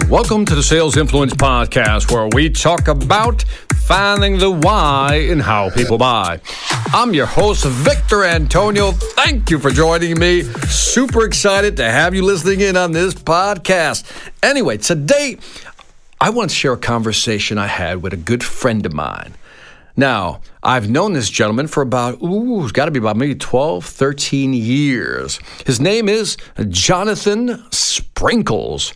Welcome to the Sales Influence Podcast, where we talk about finding the why in how people buy. I'm your host, Victor Antonio. Thank you for joining me. Super excited to have you listening in on this podcast. Anyway, today, I want to share a conversation I had with a good friend of mine. Now, I've known this gentleman for it's got to be about maybe 12, 13 years. His name is Jonathan Sprinkles.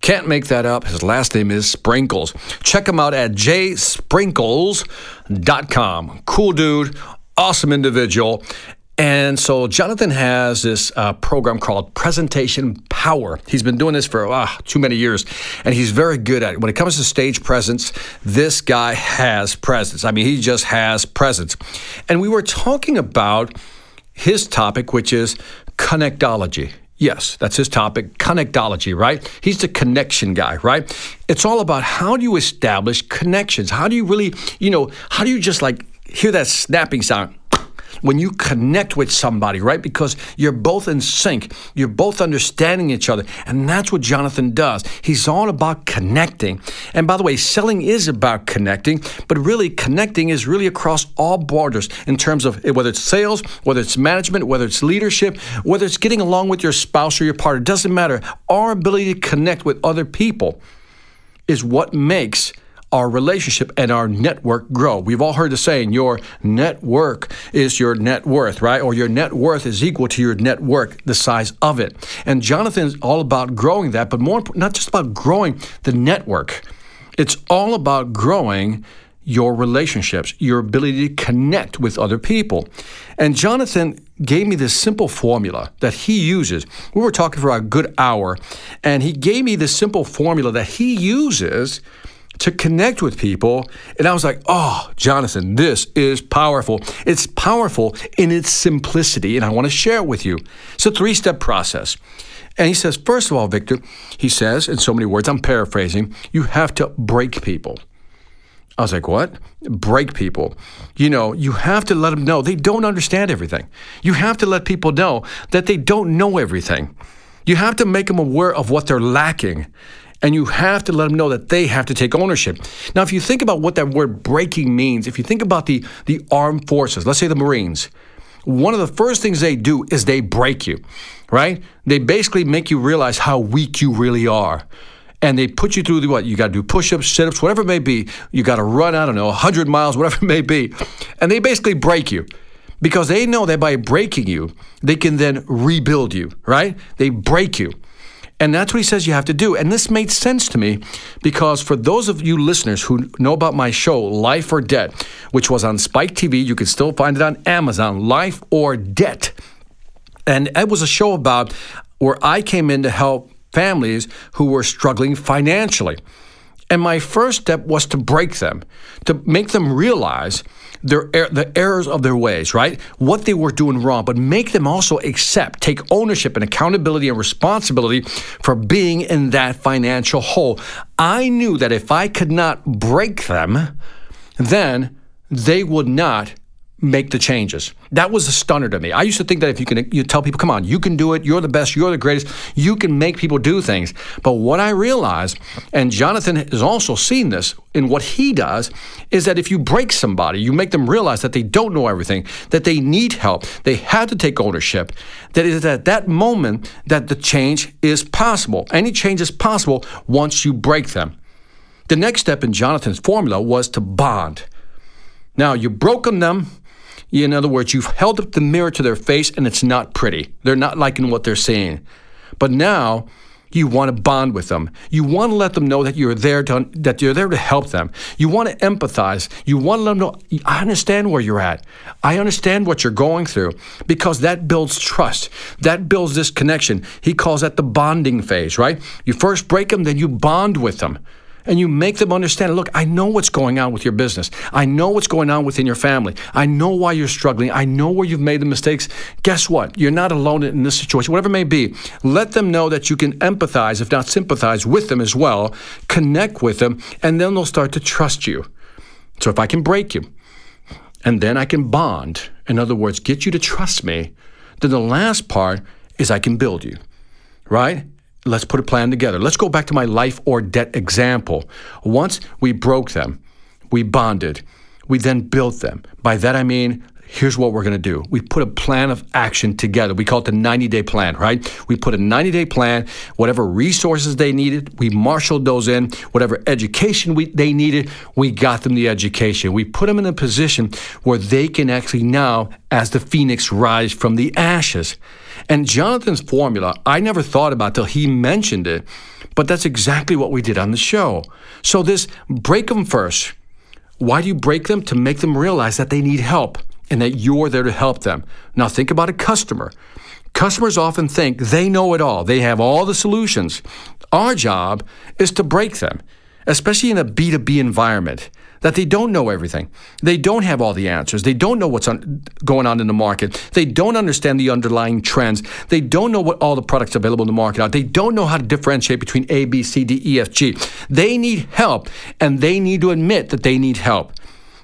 Can't make that up. His last name is Sprinkles. Check him out at jsprinkles.com. Cool dude, awesome individual. And so Jonathan has this program called Presentation Power. He's been doing this for too many years, and he's very good at it. When it comes to stage presence, this guy has presence. I mean, he just has presence. And we were talking about his topic, which is connectology. Yes, that's his topic, connectology, right? He's the connection guy, right? It's all about how do you establish connections? How do you really, how do you just like hear that snapping sound when you connect with somebody, right? Because you're both in sync. You're both understanding each other. And that's what Jonathan does. He's all about connecting. And by the way, selling is about connecting, but really connecting is really across all borders in terms of whether it's sales, whether it's management, whether it's leadership, whether it's getting along with your spouse or your partner. It doesn't matter. Our ability to connect with other people is what makes our relationship and our network grow. We've all heard the saying, your network is your net worth, right? Or your net worth is equal to your network, the size of it. And Jonathan is all about growing that, but not just about growing the network. It's all about growing your relationships, your ability to connect with other people. And Jonathan gave me this simple formula that he uses. We were talking for a good hour, and he gave me this simple formula that he uses to connect with people. And I was like, oh, Jonathan, this is powerful. It's powerful in its simplicity, and I want to share it with you. It's a 3-step process. And he says, first of all, Victor, he says, in so many words, I'm paraphrasing, you have to break people. I was like, what? Break people. You have to let them know they don't understand everything. You have to let people know that they don't know everything. You have to make them aware of what they're lacking. And you have to let them know that they have to take ownership. Now, if you think about what that word breaking means, if you think about the armed forces, let's say the Marines, one of the first things they do is they break you, right? They basically make you realize how weak you really are. And they put you through you got to do push-ups, sit-ups, whatever it may be. You got to run, 100 miles, whatever it may be. And they basically break you because they know that by breaking you, they can then rebuild you, right? They break you. And that's what he says you have to do. And this made sense to me because for those of you listeners who know about my show, Life or Debt, which was on Spike TV, you can still find it on Amazon, Life or Debt. And it was a show about where I came in to help families who were struggling financially. And my first step was to break them, to make them realize the errors of their ways, right? What they were doing wrong, but make them also take ownership and accountability and responsibility for being in that financial hole. I knew that if I could not break them, then they would not make the changes. That was a stunner to me. I used to think that if you tell people, come on, you can do it, you're the best, you're the greatest, you can make people do things. But what I realized, and Jonathan has also seen this in what he does, is that if you break somebody, you make them realize that they don't know everything, that they need help, they have to take ownership, that it is at that moment that the change is possible. Any change is possible once you break them. The next step in Jonathan's formula was to bond. Now, you've broken them. In other words, you've held up the mirror to their face and it's not pretty. They're not liking what they're seeing. But now you want to bond with them. You want to let them know that you're there to help them. You want to empathize. You want to let them know, I understand where you're at. I understand what you're going through, because that builds trust. That builds this connection. He calls that the bonding phase, right? You first break them, then you bond with them. And you make them understand, look, I know what's going on with your business. I know what's going on within your family. I know why you're struggling. I know where you've made the mistakes. Guess what? You're not alone in this situation, whatever it may be. Let them know that you can empathize, if not sympathize, with them as well. Connect with them, and then they'll start to trust you. So if I can break you, and then I can bond, in other words, get you to trust me, then the last part is I can build you, right? let's put a plan together. Let's go back to my life or debt example. Once we broke them, we bonded, we then built them. By that I mean, here's what we're going to do. We put a plan of action together. We call it the 90-day plan, right? We put a 90-day plan, whatever resources they needed, we marshaled those in. Whatever education they needed, we got them the education. We put them in a position where they can actually now, as the phoenix, rise from the ashes. And Jonathan's formula, I never thought about till he mentioned it, but that's exactly what we did on the show. So this break them first. Why do you break them? To make them realize that they need help and that you're there to help them. Now think about a customer. Customers often think they know it all. They have all the solutions. Our job is to break them, especially in a B2B environment, that they don't know everything. They don't have all the answers. They don't know what's going on in the market. They don't understand the underlying trends. They don't know what all the products available in the market are. They don't know how to differentiate between A, B, C, D, E, F, G. They need help, and they need to admit that they need help.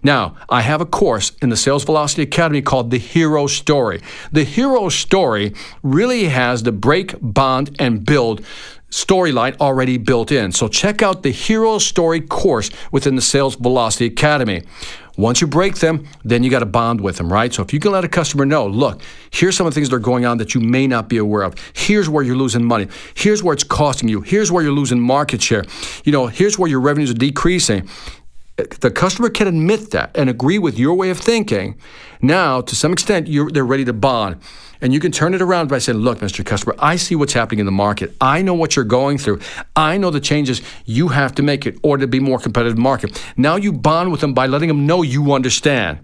Now, I have a course in the Sales Velocity Academy called The Hero Story. The Hero Story really has the break, bond, and build storyline already built in. So check out the Hero Story course within the Sales Velocity Academy. Once you break them, then you got to bond with them, right? So if you can let a customer know, look, here's some of the things that are going on that you may not be aware of. Here's where you're losing money. Here's where it's costing you. Here's where you're losing market share. Here's where your revenues are decreasing. The customer can admit that and agree with your way of thinking. Now, to some extent, they're ready to bond. And you can turn it around by saying, look, Mr. Customer, I see what's happening in the market. I know what you're going through. I know the changes you have to make in order to be more competitive market. Now you bond with them by letting them know you understand.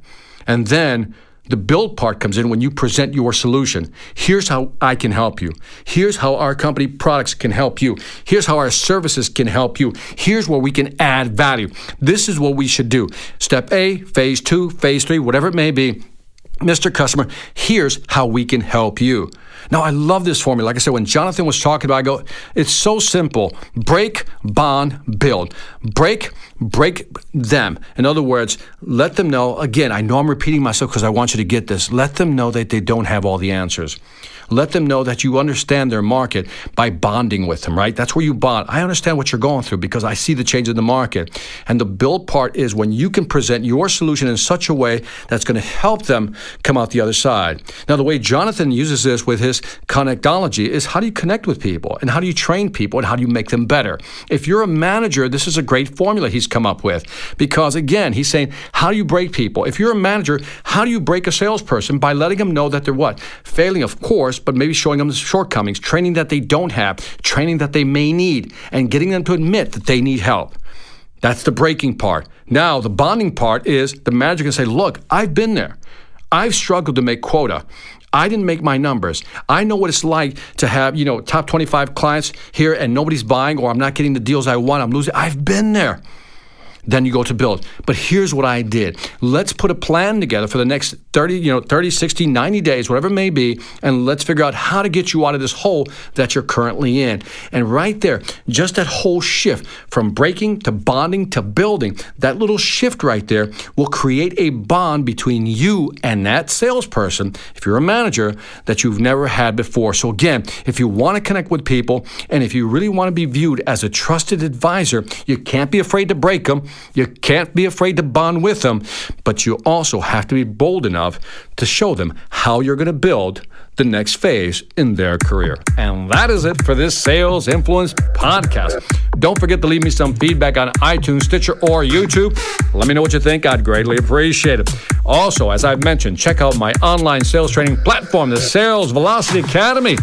And then the build part comes in when you present your solution. Here's how I can help you. Here's how our company products can help you. Here's how our services can help you. Here's where we can add value. This is what we should do. Step A, phase 2, phase 3, whatever it may be. Mr. Customer, here's how we can help you. Now, I love this formula. Like I said, when Jonathan was talking about it, I go, it's so simple. Break, bond, build. Break them. In other words, let them know, again, I know I'm repeating myself because I want you to get this. Let them know that they don't have all the answers. Let them know that you understand their market by bonding with them, right? That's where you bond. I understand what you're going through because I see the change in the market. And the build part is when you can present your solution in such a way that's going to help them come out the other side. Now, the way Jonathan uses this with his connectology is how do you connect with people and how do you train people and how do you make them better? If you're a manager, this is a great formula he's come up with because, again, he's saying, how do you break people? If you're a manager, how do you break a salesperson? By letting them know that they're what? Failing, of course, but maybe showing them the shortcomings, training that they don't have, training that they may need, and getting them to admit that they need help. That's the breaking part. Now, the bonding part is the manager can say, look, I've been there. I've struggled to make quota. I didn't make my numbers. I know what it's like to have, top 25 clients here and nobody's buying or I'm not getting the deals I want. I'm losing. I've been there. Then you go to build. But here's what I did. Let's put a plan together for the next 30, 60, 90 days, whatever it may be, and let's figure out how to get you out of this hole that you're currently in. And right there, just that whole shift from breaking to bonding to building, that little shift right there will create a bond between you and that salesperson, if you're a manager, that you've never had before. So again, if you want to connect with people and if you really want to be viewed as a trusted advisor, you can't be afraid to break them. You can't be afraid to bond with them, but you also have to be bold enough to show them how you're going to build the next phase in their career. And that is it for this Sales Influence podcast. Don't forget to leave me some feedback on iTunes, Stitcher, or YouTube. Let me know what you think. I'd greatly appreciate it. Also, as I've mentioned, check out my online sales training platform, the Sales Velocity Academy.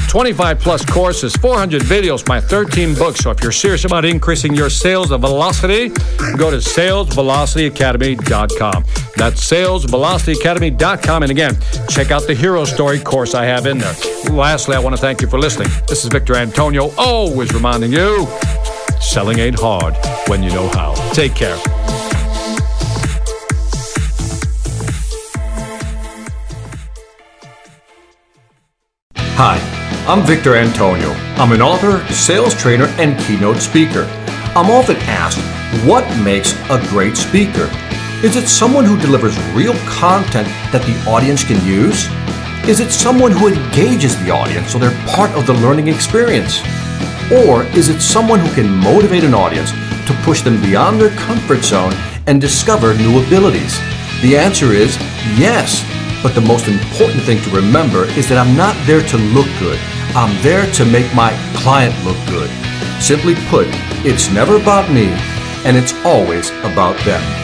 25 plus courses, 400 videos, my 13 books. So if you're serious about increasing your sales velocity, go to salesvelocityacademy.com. That's salesvelocityacademy.com. And again, check out the Hero Story course I have in there. Lastly, I want to thank you for listening. This is Victor Antonio, always reminding you, selling ain't hard when you know how. Take care. Hi, I'm Victor Antonio. I'm an author, sales trainer, and keynote speaker. I'm often asked, what makes a great speaker? Is it someone who delivers real content that the audience can use? Is it someone who engages the audience so they're part of the learning experience? Or is it someone who can motivate an audience to push them beyond their comfort zone and discover new abilities? The answer is yes. But the most important thing to remember is that I'm not there to look good. I'm there to make my client look good. Simply put, it's never about me, and it's always about them.